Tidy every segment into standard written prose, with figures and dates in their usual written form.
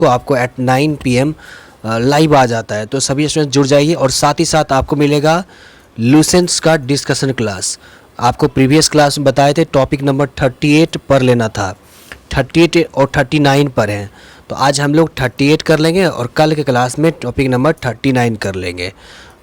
को आपको eight 9 PM live आ जाता है। तो सभी स्टूडेंट जुड़ जाइए और साथ ही साथ आपको मिलेगा लूसेंट्स का डिस्कशन क्लास। आपको प्रीवियस क्लास में बताए थे टॉपिक नंबर 38 पर लेना था, 38 और 39 पर हैं। तो आज हम लोग 38 कर लेंगे और कल के क्लास में टॉपिक नंबर 39 कर लेंगे।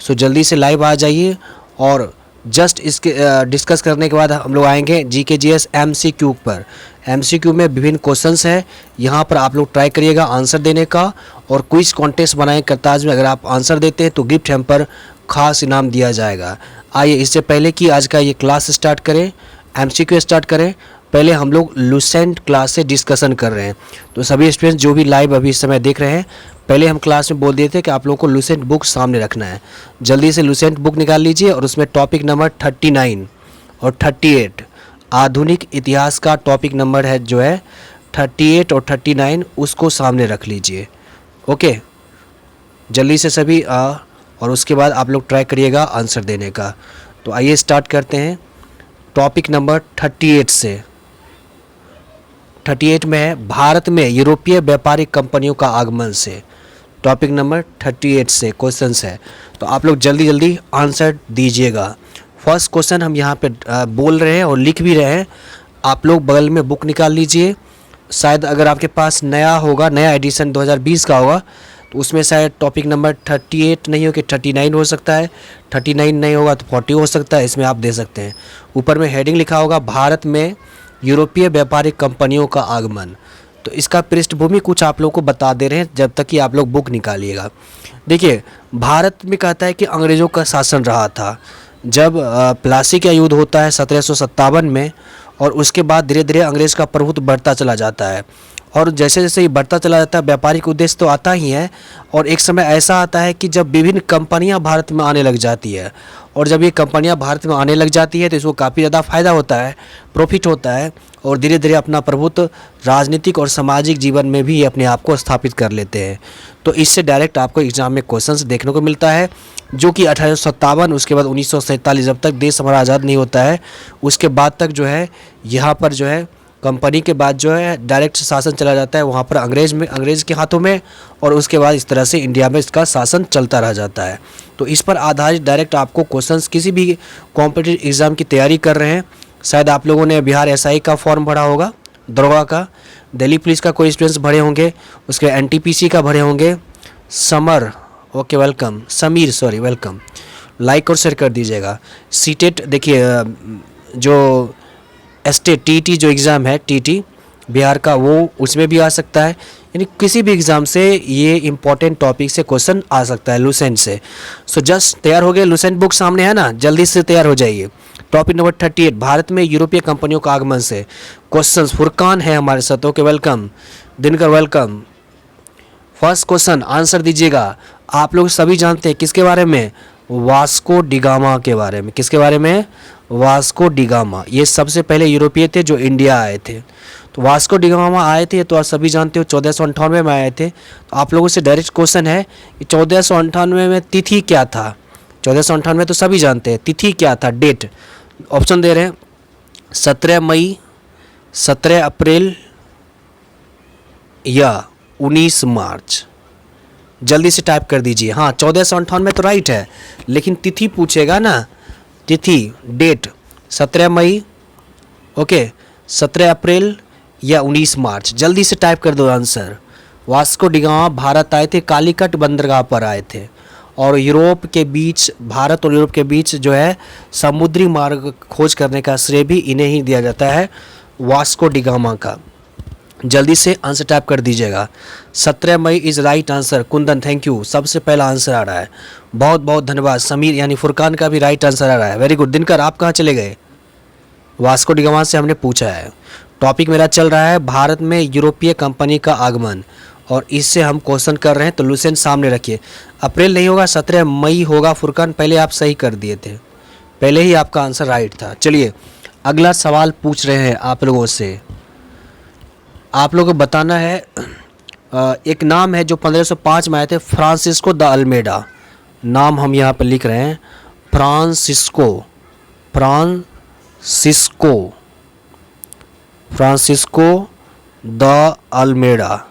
सो जल्दी से लाइव आ जाइए और जस्ट इसके डिस्कस करने के बाद हम लोग आएंगे GKGS MCQ पर। MCQ में विभिन्न क्वेश्चंस हैं, यहाँ पर आप लोग ट्राई करिएगा आंसर देने का और क्विज कॉन्टेस्ट बनाए करताज में। अगर आप आंसर देते हैं तो गिफ्ट हैम्पर खास इनाम दिया जाएगा। आइए इससे पहले कि आज का ये क्लास स्टार्ट करें, MCQ स्टार्ट करें, पहले हम लोग लूसेंट क्लास से डिस्कशन कर रहे हैं। तो सभी स्टूडेंट्स जो भी लाइव अभी इस समय देख रहे हैं, पहले हम क्लास में बोल दिए थे कि आप लोगों को लूसेंट बुक सामने रखना है। जल्दी से लूसेंट बुक निकाल लीजिए और उसमें टॉपिक नंबर 39 और 38 आधुनिक इतिहास का टॉपिक नंबर है जो है 38 और 39, उसको सामने रख लीजिए। ओके, जल्दी से सभी और उसके बाद आप लोग ट्राई करिएगा आंसर देने का। तो आइए स्टार्ट करते हैं टॉपिक नंबर 38 से। 38 में है भारत में यूरोपीय व्यापारिक कंपनियों का आगमन से। टॉपिक नंबर 38 से क्वेश्चंस है, तो आप लोग जल्दी जल्दी आंसर दीजिएगा। फर्स्ट क्वेश्चन हम यहाँ पे बोल रहे हैं और लिख भी रहे हैं। आप लोग बगल में बुक निकाल लीजिए। शायद अगर आपके पास नया होगा, नया एडिशन 2020 का होगा, तो उसमें शायद टॉपिक नंबर 38 नहीं हो कि 39 हो सकता है, 39 नहीं होगा तो 40 हो सकता है, इसमें आप दे सकते हैं। ऊपर में हेडिंग लिखा होगा भारत में यूरोपीय व्यापारिक कंपनियों का आगमन। तो इसका पृष्ठभूमि कुछ आप लोग को बता दे रहे हैं जब तक कि आप लोग बुक निकालिएगा। देखिए, भारत में कहता है कि अंग्रेज़ों का शासन रहा था। जब प्लासी का युद्ध होता है 1757 में, और उसके बाद धीरे धीरे अंग्रेज़ का प्रभुत्व बढ़ता चला जाता है। और जैसे जैसे ये बढ़ता चला जाता है, व्यापारिक उद्देश्य तो आता ही है, और एक समय ऐसा आता है कि जब विभिन्न कंपनियां भारत में आने लग जाती है, और जब ये कंपनियां भारत में आने लग जाती है तो इसको काफ़ी ज़्यादा फ़ायदा होता है, प्रॉफिट होता है, और धीरे धीरे अपना प्रभुत्व राजनीतिक और सामाजिक जीवन में भी अपने आप को स्थापित कर लेते हैं। तो इससे डायरेक्ट आपको एग्जाम में क्वेश्चंस देखने को मिलता है, जो कि 1857, उसके बाद 1947, जब तक देश हमारा आज़ाद नहीं होता है उसके बाद तक जो है यहाँ पर जो है कंपनी के बाद जो है डायरेक्ट शासन चला जाता है वहाँ पर अंग्रेज़ के हाथों में, और उसके बाद इस तरह से इंडिया में इसका शासन चलता रह जाता है। तो इस पर आधारित डायरेक्ट आपको क्वेश्चंस, किसी भी कॉम्पिटिटिव एग्ज़ाम की तैयारी कर रहे हैं, शायद आप लोगों ने बिहार SI का फॉर्म भरा होगा, दरोगा का, दिल्ली पुलिस का कोई स्टूडेंट्स भरे होंगे, उसके NTPC का भरे होंगे, summer, okay welcome, Sameer sorry welcome, like और शेयर कर दीजिएगा। सीटेट देखिए, जो स्टेट TT जो एग्ज़ाम है TT बिहार का, वो उसमें भी आ सकता है। यानी किसी भी एग्ज़ाम से ये इंपॉर्टेंट टॉपिक से क्वेश्चन आ सकता है लूसेंट से। सो जस्ट तैयार हो गए, लूसेंट बुक सामने है ना, जल्दी से तैयार हो जाइए। टॉपिक नंबर 38 भारत में यूरोपीय कंपनियों का आगमन से क्वेश्चंस। फुरकान है हमारे साथ, okay welcome, Dinkar welcome. First question answer दीजिएगा। आप लोग सभी जानते हैं किसके बारे में, वास्को डिगामा के बारे में। किसके बारे में, वास्को डिगामा। ये सबसे पहले यूरोपीय थे जो इंडिया आए थे। तो वास्को डिगामा आए थे, तो आप सभी जानते हो 1498 में आए थे। तो आप लोगों से डायरेक्ट क्वेश्चन है कि 1498 में तिथि क्या था। 1498 तो सभी जानते हैं, तिथि क्या था, डेट। ऑप्शन दे रहे हैं 17 मई, 17 अप्रैल या 19 मार्च। जल्दी से टाइप कर दीजिए। हाँ, 1498 तो राइट है, लेकिन तिथि पूछेगा ना, तिथि डेट 17 मई, ओके, 17 अप्रैल या 19 मार्च। जल्दी से टाइप कर दो आंसर। वास्को डिगामा भारत आए थे, कालीकट बंदरगाह पर आए थे, और यूरोप के बीच, भारत और यूरोप के बीच जो है समुद्री मार्ग खोज करने का श्रेय भी इन्हें ही दिया जाता है, वास्को डिगामा का। जल्दी से आंसर टाइप कर दीजिएगा। 17 May is right answer. Kundan thank you, सबसे पहला आंसर आ रहा है, बहुत बहुत धन्यवाद। समीर यानी फुरकान का भी राइट आंसर आ रहा है, वेरी गुड। दिनकर आप कहाँ चले गए, वास्को डिगामा से हमने पूछा है। टॉपिक मेरा चल रहा है भारत में यूरोपीय कंपनी का आगमन, और इससे हम क्वेश्चन कर रहे हैं। तो लूसेंट सामने रखिए। अप्रैल नहीं होगा, 17 मई होगा। फुरकान पहले आप सही कर दिए थे, पहले ही आपका आंसर राइट था। चलिए अगला सवाल पूछ रहे हैं आप लोगों से। आप लोगों को बताना है, एक नाम है जो 1505 में आए थे, फ्रांसिस्को द अल्मेडा। नाम हम यहाँ पर लिख रहे हैं, फ्रांसिस्को, फ्रांसिस्को द अल्मेडा।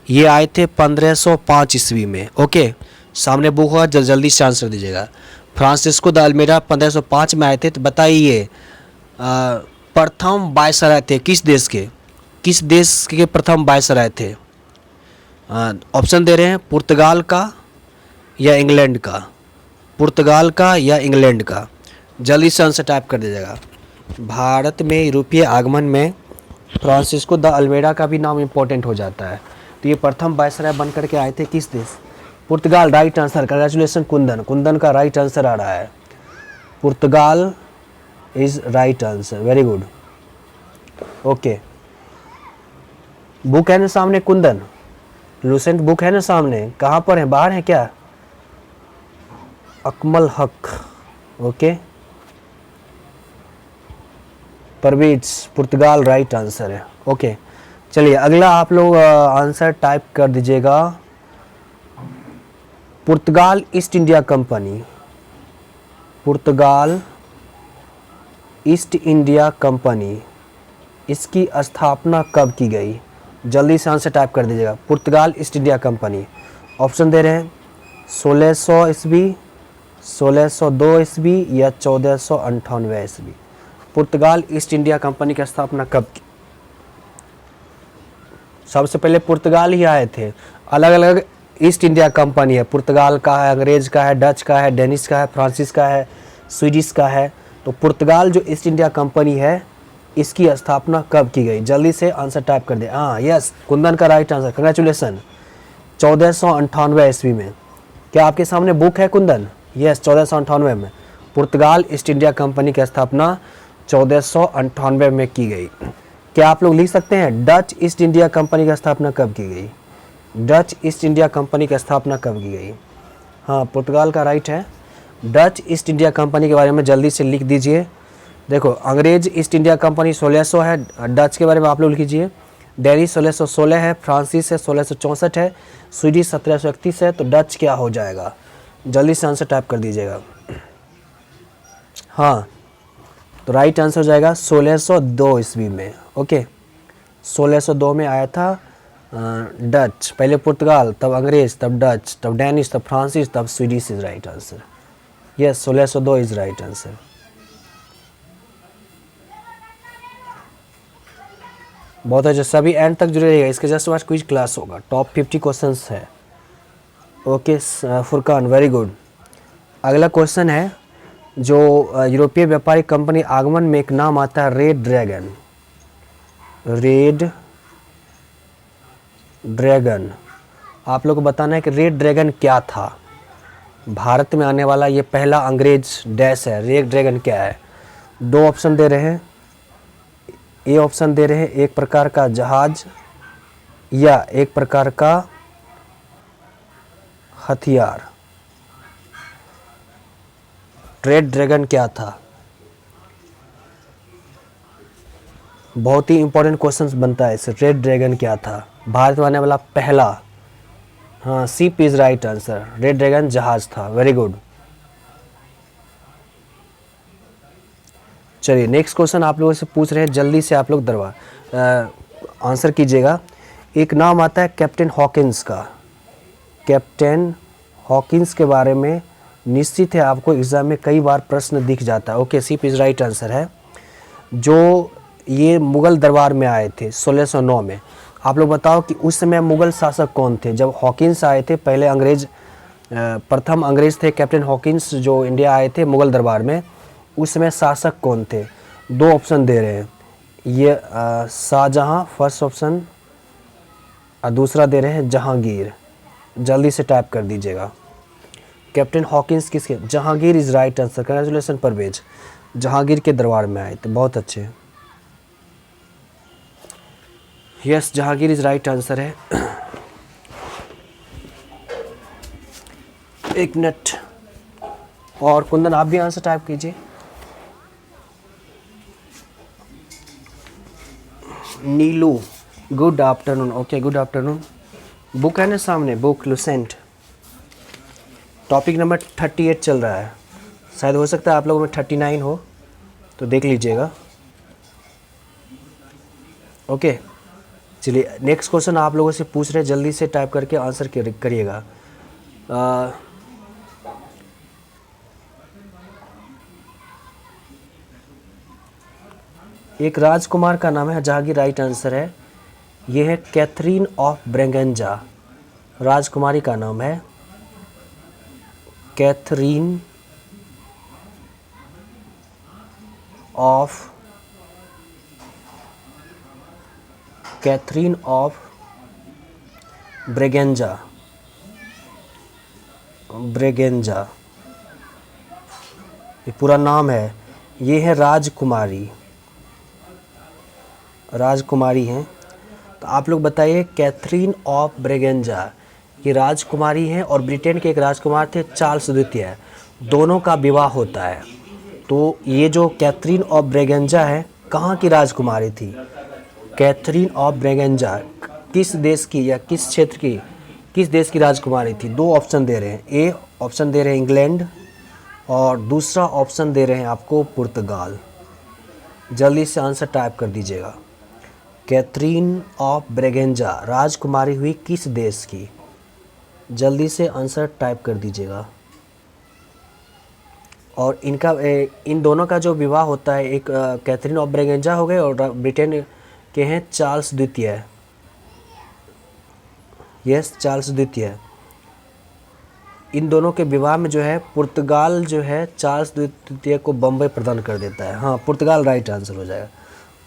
ये आए थे 1505 ईस्वी में। ओके, सामने बुक होगा, जल्दी से आंसर दीजिएगा। फ्रांसिस्को द अल्मेडा 1505 में आए थे। तो बताइए प्रथम वायसराय थे किस देश के, किस देश के प्रथम वायसराय थे? ऑप्शन दे रहे हैं, पुर्तगाल का या इंग्लैंड का, पुर्तगाल का या इंग्लैंड का। जल्दी से आंसर टाइप कर दीजिएगा। भारत में यूरोपीय आगमन में फ्रांसिस्को द अल्मेडा का भी नाम इम्पोर्टेंट हो जाता है। तो ये प्रथम वायसराय बन करके आए थे किस देश? Portugal. Right answer, congratulations Kundan, Kundan का राइट आंसर आ रहा है। Portugal is right answer, very good. Okay, book है ना सामने कुंदन, लूसेंट बुक है ना सामने, कहाँ पर है, बाहर है क्या? अकमल हक, ओके। परवेज, पुर्तगाल राइट आंसर है। ओके, चलिए अगला आप लोग आंसर टाइप कर दीजिएगा। पुर्तगाल ईस्ट इंडिया कंपनी, पुर्तगाल ईस्ट इंडिया कंपनी, इसकी स्थापना कब की गई? जल्दी से आंसर टाइप कर दीजिएगा। पुर्तगाल ईस्ट इंडिया कंपनी, ऑप्शन दे रहे हैं 1600 ईस्वी, 1602 ईस्वी या 1498 ईस्वी। पुर्तगाल ईस्ट इंडिया कंपनी की स्थापना कब की? सबसे पहले पुर्तगाल ही आए थे। अलग अलग ईस्ट इंडिया कंपनी है, पुर्तगाल का है, अंग्रेज का है, डच का है, डेनिश का है, फ्रांसीस का है, स्वीडिश का है। तो पुर्तगाल जो ईस्ट इंडिया कंपनी है इसकी स्थापना कब की गई? जल्दी से आंसर टाइप कर दे। हाँ यस, कुंदन का राइट आंसर, कंग्रेचुलेसन। 1498 ईस्वी में। क्या आपके सामने बुक है कुंदन? यस, 1498 में पुर्तगाल ईस्ट इंडिया कंपनी की स्थापना 1498 में की गई। क्या आप लोग लिख सकते हैं डच ईस्ट इंडिया कंपनी की स्थापना कब की गई? डच ईस्ट इंडिया कंपनी की स्थापना कब की गई? हाँ, पुर्तगाल का राइट है। डच ईस्ट इंडिया कंपनी के बारे में जल्दी से लिख दीजिए। देखो, अंग्रेज ईस्ट इंडिया कंपनी 1600 है, डच के बारे में आप लोग लिख लीजिए। डेनिश 1616 है, फ्रांसीस है 1664 है, स्वीडिश 1731 है। तो डच क्या हो जाएगा? जल्दी से आंसर टाइप कर दीजिएगा। हाँ, तो राइट आंसर हो जाएगा 1602 ईस्वी में। ओके, 1602 में आया था डच, पहले पुर्तगाल, तब अंग्रेज, तब डच, तब डेनिश, तब फ्रांसीस, तब Swedish is right answer. Yes, 1602 is right answer. बहुत अच्छा, सभी एंड तक जुड़े रहिएगा, इसके जस्ट बाद क्विज क्लास होगा, टॉप 50 क्वेश्चंस है। Okay Furqan, very good. अगला क्वेश्चन है, जो यूरोपीय व्यापारिक कंपनी आगमन में एक नाम आता है रेड ड्रैगन। रेड ड्रैगन, आप लोग को बताना है कि रेड ड्रैगन क्या था। भारत में आने वाला ये पहला अंग्रेज डैश है। रेड ड्रैगन क्या है? दो ऑप्शन दे रहे हैं। ए ऑप्शन दे रहे हैं एक प्रकार का जहाज या एक प्रकार का हथियार। रेड ड्रैगन क्या था? बहुत ही इंपॉर्टेंट क्वेश्चंस बनता है इससे। रेड ड्रैगन क्या था? भारत में आने वाला पहला, हाँ ship is right answer. Red dragon जहाज था, वेरी गुड। चलिए नेक्स्ट क्वेश्चन आप लोगों से पूछ रहे हैं, जल्दी से आप लोग आंसर कीजिएगा। एक नाम आता है कैप्टन हॉकिंस का। कैप्टन हॉकिंस के बारे में निश्चित है आपको एग्जाम में कई बार प्रश्न दिख जाता है। Okay, ship is right answer है। जो ये मुगल दरबार में आए थे 1609 में। आप लोग बताओ कि उस समय मुगल शासक कौन थे जब हॉकिंस आए थे? पहले अंग्रेज, प्रथम अंग्रेज थे कैप्टन हॉकिंस जो इंडिया आए थे मुगल दरबार में। उस समय शासक कौन थे? दो ऑप्शन दे रहे हैं, ये शाहजहां फर्स्ट ऑप्शन, और दूसरा दे रहे हैं जहांगीर। जल्दी से टाइप कर दीजिएगा। कैप्टन हॉकिंस किसके? Jahangir is right answer. Congratulation Parvez, Jahangir के दरबार में आए थे, बहुत अच्छे। Yes, Jahangir is right answer है। एक मिनट और कुंदन आप भी आंसर टाइप कीजिए। Neelu, good afternoon. Okay, good afternoon. Book है ना सामने, बुक लुसेंट, टॉपिक नंबर 38 चल रहा है। शायद हो सकता है आप लोगों में 39 हो, तो देख लीजिएगा। ओके, चलिए नेक्स्ट क्वेश्चन आप लोगों से पूछ रहे हैं, जल्दी से टाइप करके आंसर करिएगा। एक राजकुमार का नाम है जहांगीर, राइट आंसर है। ये है कैथरीन ऑफ ब्रेगेंजा, राजकुमारी का नाम है कैथरीन ऑफ ब्रेगेंजा, ये पूरा नाम है। ये है राजकुमारी हैं। तो आप लोग बताइए, कैथरीन ऑफ ब्रेगेंजा ये राजकुमारी हैं और ब्रिटेन के एक राजकुमार थे चार्ल्स द्वितीय, दोनों का विवाह होता है। तो ये जो कैथरीन ऑफ ब्रेगेंजा है कहाँ की राजकुमारी थी? कैथरीन ऑफ ब्रेगेंजा किस देश की या किस क्षेत्र की, किस देश की राजकुमारी थी? दो ऑप्शन दे रहे हैं। ए ऑप्शन दे रहे हैं इंग्लैंड और दूसरा ऑप्शन दे रहे हैं आपको पुर्तगाल। जल्दी से आंसर टाइप कर दीजिएगा। कैथरीन ऑफ ब्रेगेंजा राजकुमारी हुई किस देश की? जल्दी से आंसर टाइप कर दीजिएगा। और इन दोनों का जो विवाह होता है, एक कैथरीन ऑफ ब्रेगेंजा हो गए और ब्रिटेन के हैं चार्ल्स द्वितीय। यस, चार्ल्स द्वितीय। इन दोनों के विवाह में जो है पुर्तगाल जो है चार्ल्स द्वितीय को बम्बई प्रदान कर देता है। हाँ, पुर्तगाल राइट आंसर हो जाएगा।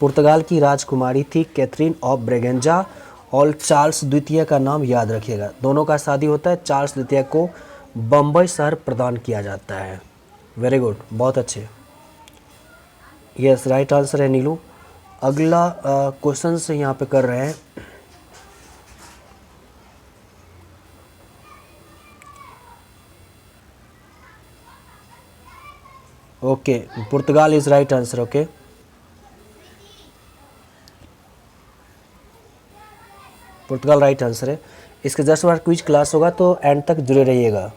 पुर्तगाल की राजकुमारी थी कैथरीन ऑफ ब्रेगेंजा और चार्ल्स द्वितीय का नाम याद रखिएगा। दोनों का शादी होता है, चार्ल्स द्वितीय को बम्बई शहर प्रदान किया जाता है। वेरी गुड, बहुत अच्छे। यस, राइट आंसर है नीलू। अगला क्वेश्चन से यहाँ पे कर रहे हैं। Okay, Portugal is right answer. Okay, Portugal right answer है। इसके जस्ट बाद क्विज क्लास होगा तो एंड तक जुड़े रहिएगा।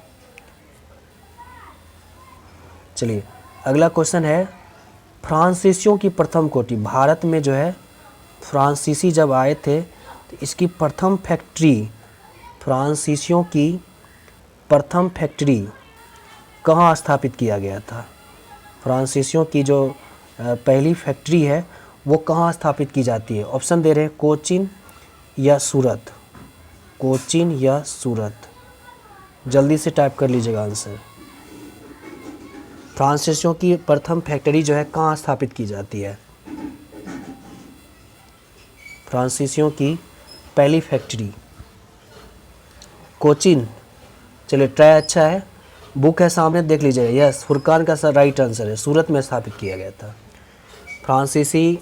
चलिए अगला क्वेश्चन है, फ्रांसीसियों की प्रथम कोटि। भारत में जो है फ्रांसीसी जब आए थे तो इसकी प्रथम फैक्ट्री, फ्रांसीसियों की प्रथम फैक्ट्री कहाँ स्थापित किया गया था? फ्रांसीसियों की जो पहली फैक्ट्री है वो कहाँ स्थापित की जाती है? ऑप्शन दे रहे हैं कोचीन या सूरत। कोचीन या सूरत, जल्दी से टाइप कर लीजिएगा आंसर। फ्रांसीसियों की प्रथम फैक्ट्री जो है कहाँ स्थापित की जाती है? फ्रांसीसियों की पहली फैक्ट्री कोचीन। चलिए ट्राई अच्छा है, बुक है सामने देख लीजिएगा। यस, फुरकान का राइट आंसर है, सूरत में स्थापित किया गया था। फ्रांसीसी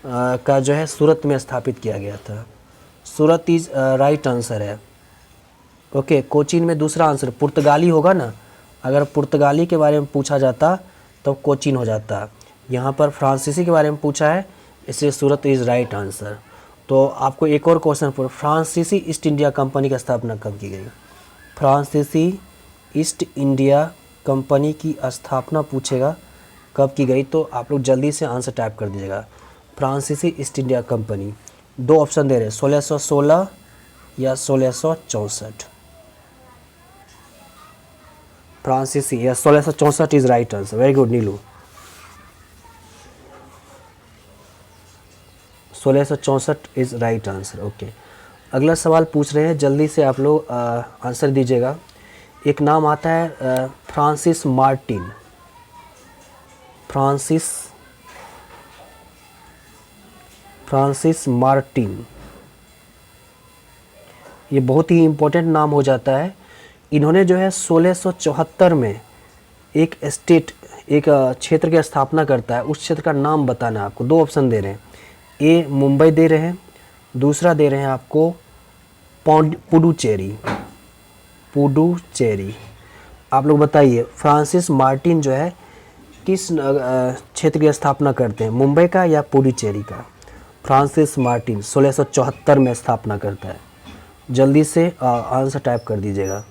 का जो है सूरत में स्थापित किया गया था। सूरत इज राइट आंसर है। ओके, कोचीन में दूसरा आंसर पुर्तगाली होगा ना। अगर पुर्तगाली के बारे में पूछा जाता तो कोचीन हो जाता। यहाँ पर फ्रांसीसी के बारे में पूछा है इसलिए सूरत इज़ राइट आंसर। तो आपको एक और क्वेश्चन पर, फ्रांसीसी ईस्ट इंडिया कंपनी की स्थापना कब की गई? फ्रांसीसी ईस्ट इंडिया कंपनी की स्थापना पूछेगा कब की गई, तो आप लोग जल्दी से आंसर टाइप कर दीजिएगा। फ्रांसीसी ईस्ट इंडिया कंपनी, दो ऑप्शन दे रहे हैं 1616 या 1664। फ्रांसीसी या 1664 is right answer. Very good Neelu, 1664 is right answer. Okay, अगला सवाल पूछ रहे हैं, जल्दी से आप लोग आंसर दीजिएगा। एक नाम आता है फ्रांसिस मार्टिन। फ्रांसिस मार्टिन, ये बहुत ही इम्पोर्टेंट नाम हो जाता है। इन्होंने जो है 1674 में एक क्षेत्र की स्थापना करता है। उस क्षेत्र का नाम बताना है आपको। दो ऑप्शन दे रहे हैं, ए मुंबई दे रहे हैं, दूसरा दे रहे हैं आपको पुडुचेरी। आप लोग बताइए फ्रांसिस मार्टिन जो है किस क्षेत्र की स्थापना करते हैं, मुंबई का या पुडुचेरी का? फ्रांसिस मार्टिन 1674 में स्थापना करता है। जल्दी से आंसर टाइप कर दीजिएगा।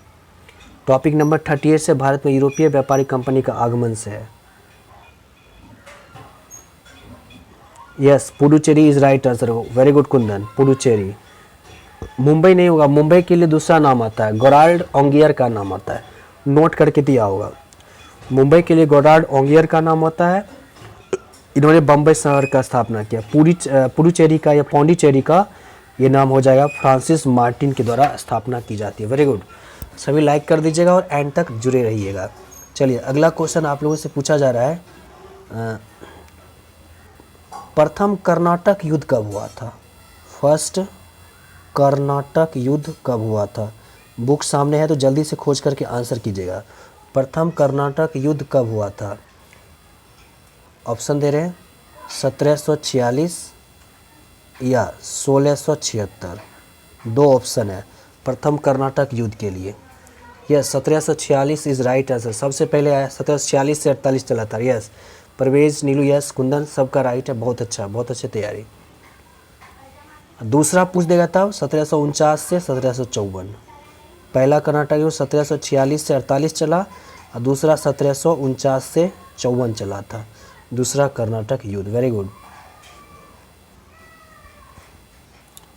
टॉपिक नंबर 38 से भारत में यूरोपीय व्यापारिक कंपनी का आगमन से है। Yes, Puducherry is right answer. Very good Kundan, Puducherry. Mumbai नहीं होगा, मुंबई के लिए दूसरा नाम आता है, गोराल्ड ओंगियर का नाम आता है, नोट करके दिया होगा। मुंबई के लिए गोराल्ड ओंगियर का नाम होता है। इन्होंने बम्बई शहर का स्थापना किया। पुडुचेरी का या पौंडीचेरी का ये नाम हो जाएगा फ्रांसिस मार्टिन के द्वारा स्थापना की जाती है। वेरी गुड, सभी लाइक कर दीजिएगा और एंड तक जुड़े रहिएगा। चलिए अगला क्वेश्चन आप लोगों से पूछा जा रहा है, प्रथम कर्नाटक युद्ध कब हुआ था? फर्स्ट कर्नाटक युद्ध कब हुआ था? बुक सामने है तो जल्दी से खोज करके आंसर कीजिएगा। प्रथम कर्नाटक युद्ध कब हुआ था? ऑप्शन दे रहे हैं 1746 या 1676। दो ऑप्शन है प्रथम कर्नाटक युद्ध के लिए। Yes, 1746 is right answer. सबसे पहले आया 1746 से 48 चला था। यस, परवेज, नीलू, यस, कुंदन, सबका राइट है। बहुत अच्छा, बहुत अच्छी तैयारी। दूसरा पूछ देगा तब 1749 से 1754। पहला कर्नाटक युद्ध 1746 से 48 चला और दूसरा 1749 से 54 चला था, दूसरा कर्नाटक युद्ध। Very good.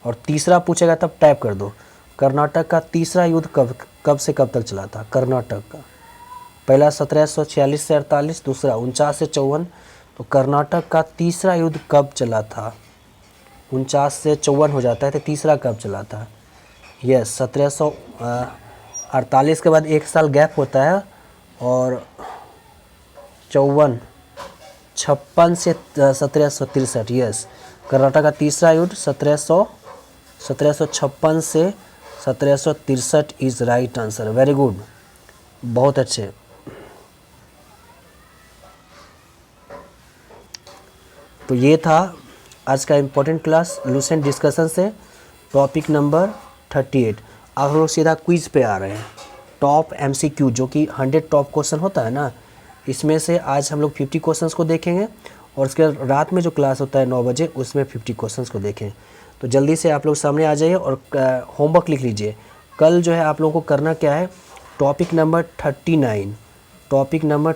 और तीसरा पूछेगा तब टाइप कर दो, कर्नाटक का तीसरा युद्ध कब से कब तक चला था? कर्नाटक का पहला 1746 से 48, दूसरा 49 से 54। तो कर्नाटक का तीसरा युद्ध कब चला था? 49 से 54 हो जाता है, तो तीसरा कब चला था? यस, 1748 के बाद एक साल गैप होता है और 56 से 1763। यस, कर्नाटक का तीसरा युद्ध 1756 से 1763 is right answer. Very good, बहुत अच्छे। तो ये था आज का इम्पोर्टेंट क्लास लूसेंट डिस्कशन से, टॉपिक नंबर 38। अब हम लोग सीधा क्विज पे आ रहे हैं। टॉप MCQ जो कि 100 टॉप क्वेश्चन होता है ना, इसमें से आज हम लोग 50 क्वेश्चंस को देखेंगे और उसके रात में जो क्लास होता है 9 बजे, उसमें 50 क्वेश्चंस को देखें। तो जल्दी से आप लोग सामने आ जाइए और होमवर्क लिख लीजिए। कल जो है आप लोगों को करना क्या है, टॉपिक नंबर 39, टॉपिक नंबर